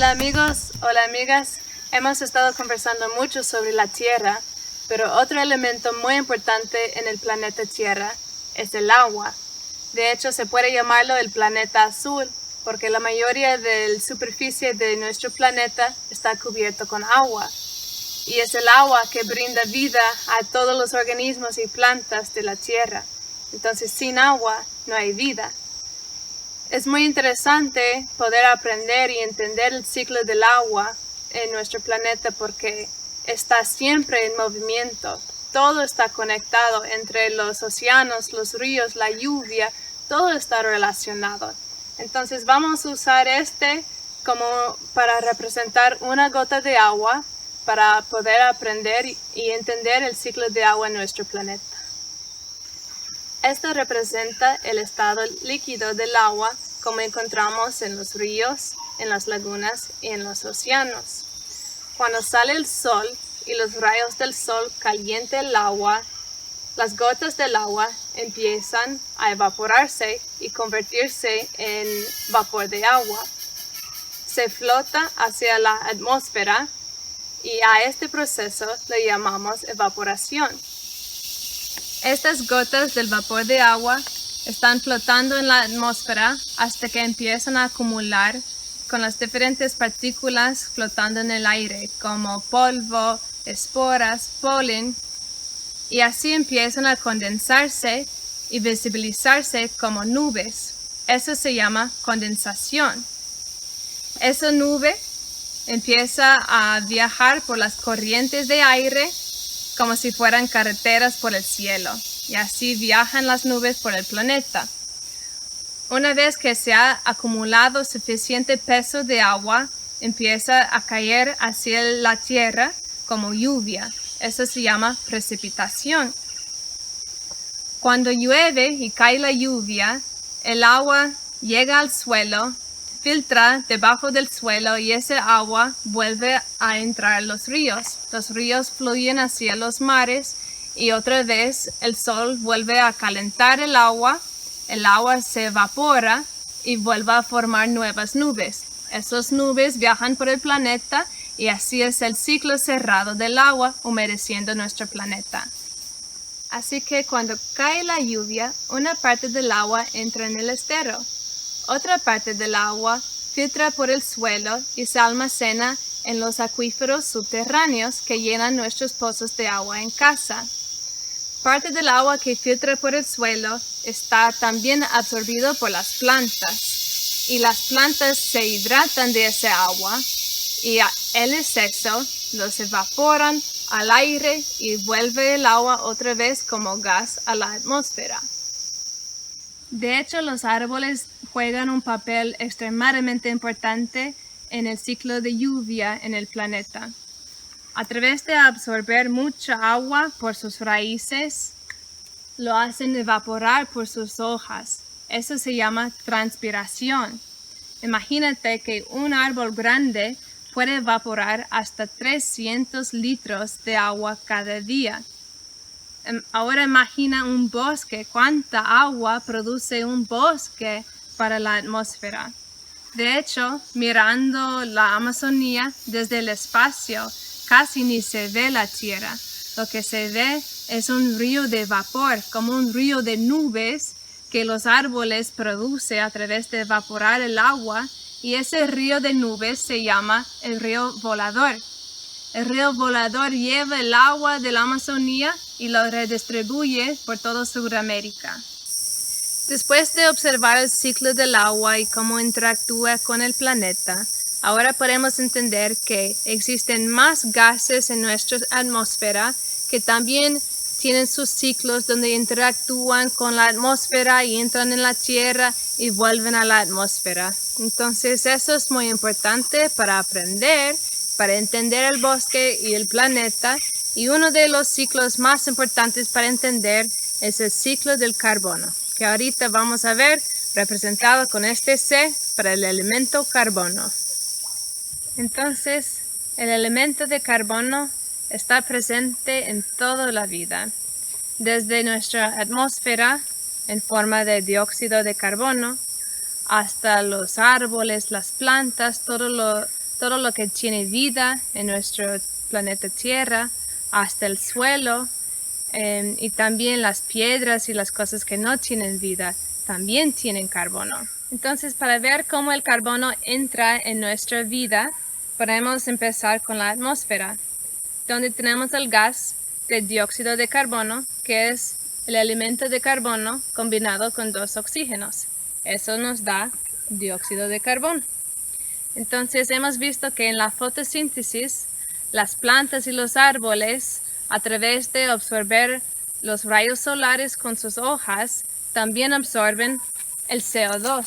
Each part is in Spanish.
Hola amigos, hola amigas. Hemos estado conversando mucho sobre la Tierra, pero otro elemento muy importante en el planeta Tierra es el agua. De hecho, se puede llamarlo el planeta azul, porque la mayoría de la superficie de nuestro planeta está cubierto con agua. Y es el agua que brinda vida a todos los organismos y plantas de la Tierra. Entonces, sin agua no hay vida. Es muy interesante poder aprender y entender el ciclo del agua en nuestro planeta porque está siempre en movimiento. Todo está conectado entre los océanos, los ríos, la lluvia, todo está relacionado. Entonces vamos a usar como para representar una gota de agua para poder aprender y entender el ciclo de agua en nuestro planeta. Esto representa el estado líquido del agua como encontramos en los ríos, en las lagunas y en los océanos. Cuando sale el sol y los rayos del sol calientan el agua, las gotas del agua empiezan a evaporarse y convertirse en vapor de agua. Se flota hacia la atmósfera y a este proceso le llamamos evaporación. Estas gotas del vapor de agua están flotando en la atmósfera hasta que empiezan a acumular con las diferentes partículas flotando en el aire, como polvo, esporas, polen, y así empiezan a condensarse y visibilizarse como nubes. Eso se llama condensación. Esa nube empieza a viajar por las corrientes de aire como si fueran carreteras por el cielo, y así viajan las nubes por el planeta. Una vez que se ha acumulado suficiente peso de agua, empieza a caer hacia la tierra como lluvia. Eso se llama precipitación. Cuando llueve y cae la lluvia, el agua llega al suelo, filtra debajo del suelo y ese agua vuelve a entrar a los ríos. Los ríos fluyen hacia los mares y otra vez el sol vuelve a calentar el agua se evapora y vuelve a formar nuevas nubes. Esas nubes viajan por el planeta y así es el ciclo cerrado del agua humedeciendo nuestro planeta. Así que cuando cae la lluvia, una parte del agua entra en el estero. Otra parte del agua filtra por el suelo y se almacena en los acuíferos subterráneos que llenan nuestros pozos de agua en casa. Parte del agua que filtra por el suelo está también absorbido por las plantas y las plantas se hidratan de ese agua y el exceso los evaporan al aire y vuelve el agua otra vez como gas a la atmósfera. De hecho, los árboles juegan un papel extremadamente importante en el ciclo de lluvia en el planeta. A través de absorber mucha agua por sus raíces, lo hacen evaporar por sus hojas. Eso se llama transpiración. Imagínate que un árbol grande puede evaporar hasta 300 litros de agua cada día. Ahora imagina un bosque, cuánta agua produce un bosque para la atmósfera. De hecho, mirando la Amazonía desde el espacio, casi ni se ve la tierra. Lo que se ve es un río de vapor, como un río de nubes que los árboles producen a través de evaporar el agua, y ese río de nubes se llama el río Volador. El río Volador lleva el agua de la Amazonía y lo redistribuye por toda Sudamérica. Después de observar el ciclo del agua y cómo interactúa con el planeta, ahora podemos entender que existen más gases en nuestra atmósfera que también tienen sus ciclos donde interactúan con la atmósfera y entran en la tierra y vuelven a la atmósfera. Entonces eso es muy importante para aprender, para entender el bosque y el planeta, y uno de los ciclos más importantes para entender es el ciclo del carbono, que ahorita vamos a ver representado con este C para el elemento carbono. Entonces, el elemento de carbono está presente en toda la vida, desde nuestra atmósfera en forma de dióxido de carbono, hasta los árboles, las plantas, todo todo lo que tiene vida en nuestro planeta Tierra, hasta el suelo, y también las piedras y las cosas que no tienen vida también tienen carbono. Entonces, para ver cómo el carbono entra en nuestra vida, podemos empezar con la atmósfera, donde tenemos el gas de dióxido de carbono, que es el elemento de carbono combinado con 2 oxígenos. Eso nos da dióxido de carbono. Entonces, hemos visto que en la fotosíntesis, las plantas y los árboles, a través de absorber los rayos solares con sus hojas, también absorben el CO2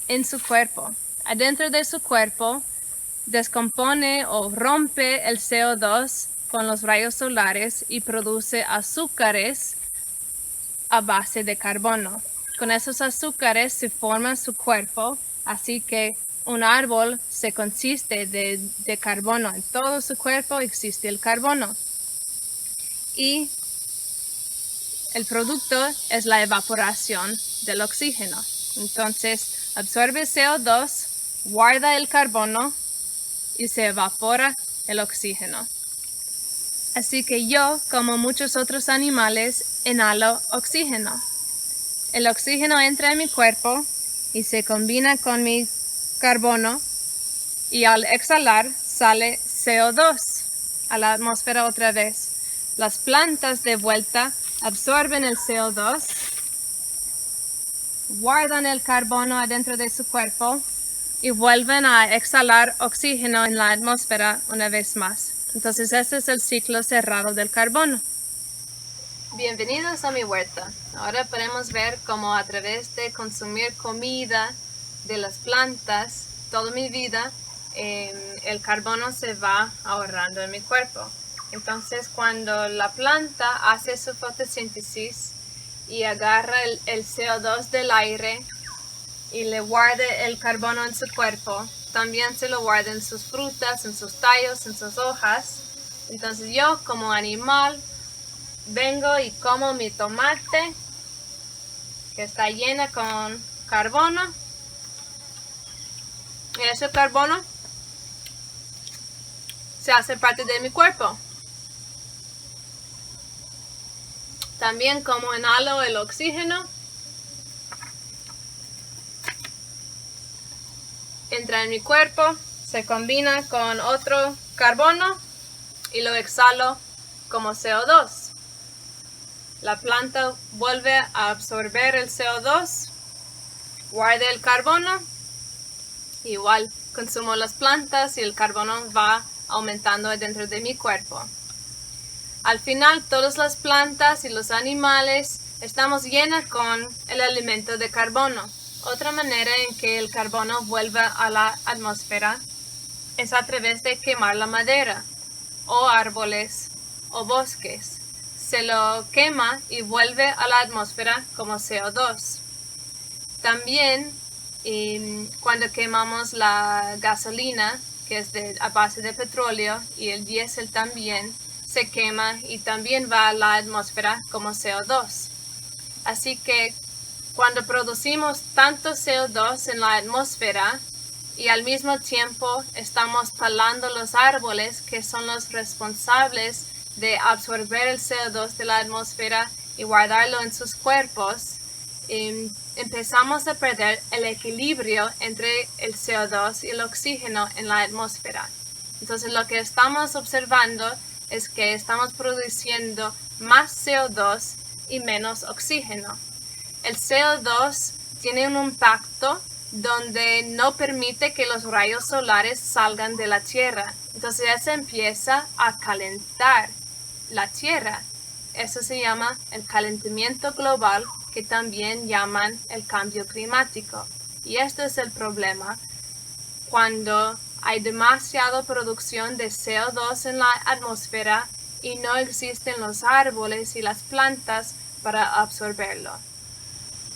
en su cuerpo. Adentro de su cuerpo, descompone o rompe el CO2 con los rayos solares y produce azúcares a base de carbono. Con esos azúcares se forma su cuerpo, así que un árbol se consiste de carbono. En todo su cuerpo existe el carbono. Y el producto es la evaporación del oxígeno. Entonces, absorbe CO2, guarda el carbono y se evapora el oxígeno. Así que yo, como muchos otros animales, inhalo oxígeno. El oxígeno entra en mi cuerpo y se combina con mi carbono y al exhalar sale CO2 a la atmósfera otra vez. Las plantas de vuelta absorben el CO2, guardan el carbono adentro de su cuerpo y vuelven a exhalar oxígeno en la atmósfera una vez más. Entonces este es el ciclo cerrado del carbono. Bienvenidos a mi huerta. Ahora podemos ver cómo a través de consumir comida de las plantas toda mi vida, el carbono se va ahorrando en mi cuerpo. Entonces cuando la planta hace su fotosíntesis y agarra el CO2 del aire y le guarda el carbono en su cuerpo, también se lo guarda en sus frutas, en sus tallos, en sus hojas. Entonces yo como animal vengo y como mi tomate que está llena con carbono. Y ese carbono se hace parte de mi cuerpo. También como inhalo el oxígeno, entra en mi cuerpo, se combina con otro carbono y lo exhalo como CO2. La planta vuelve a absorber el CO2, guarda el carbono, igual consumo las plantas y el carbono va aumentando dentro de mi cuerpo. Al final, todas las plantas y los animales estamos llenas con el elemento de carbono. Otra manera en que el carbono vuelve a la atmósfera es a través de quemar la madera, o árboles, o bosques. Se lo quema y vuelve a la atmósfera como CO2. También, cuando quemamos la gasolina, que es a base de petróleo, y el diésel también, se quema y también va a la atmósfera como CO2. Así que cuando producimos tanto CO2 en la atmósfera y al mismo tiempo estamos talando los árboles que son los responsables de absorber el CO2 de la atmósfera y guardarlo en sus cuerpos, empezamos a perder el equilibrio entre el CO2 y el oxígeno en la atmósfera. Entonces lo que estamos observando es que estamos produciendo más CO2 y menos oxígeno. El CO2 tiene un impacto donde no permite que los rayos solares salgan de la Tierra. Entonces eso empieza a calentar la Tierra. Eso se llama el calentamiento global, que también llaman el cambio climático. Y este es el problema cuando hay demasiada producción de CO2 en la atmósfera y no existen los árboles y las plantas para absorberlo.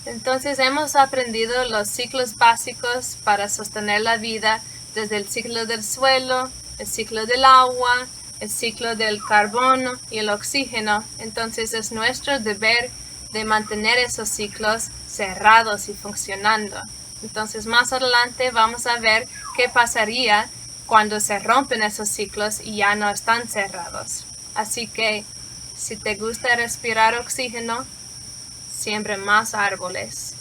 Entonces hemos aprendido los ciclos básicos para sostener la vida, desde el ciclo del suelo, el ciclo del agua, el ciclo del carbono y el oxígeno. Entonces es nuestro deber de mantener esos ciclos cerrados y funcionando. Entonces más adelante vamos a ver qué pasaría cuando se rompen esos ciclos y ya no están cerrados. Así que si te gusta respirar oxígeno, siembra más árboles.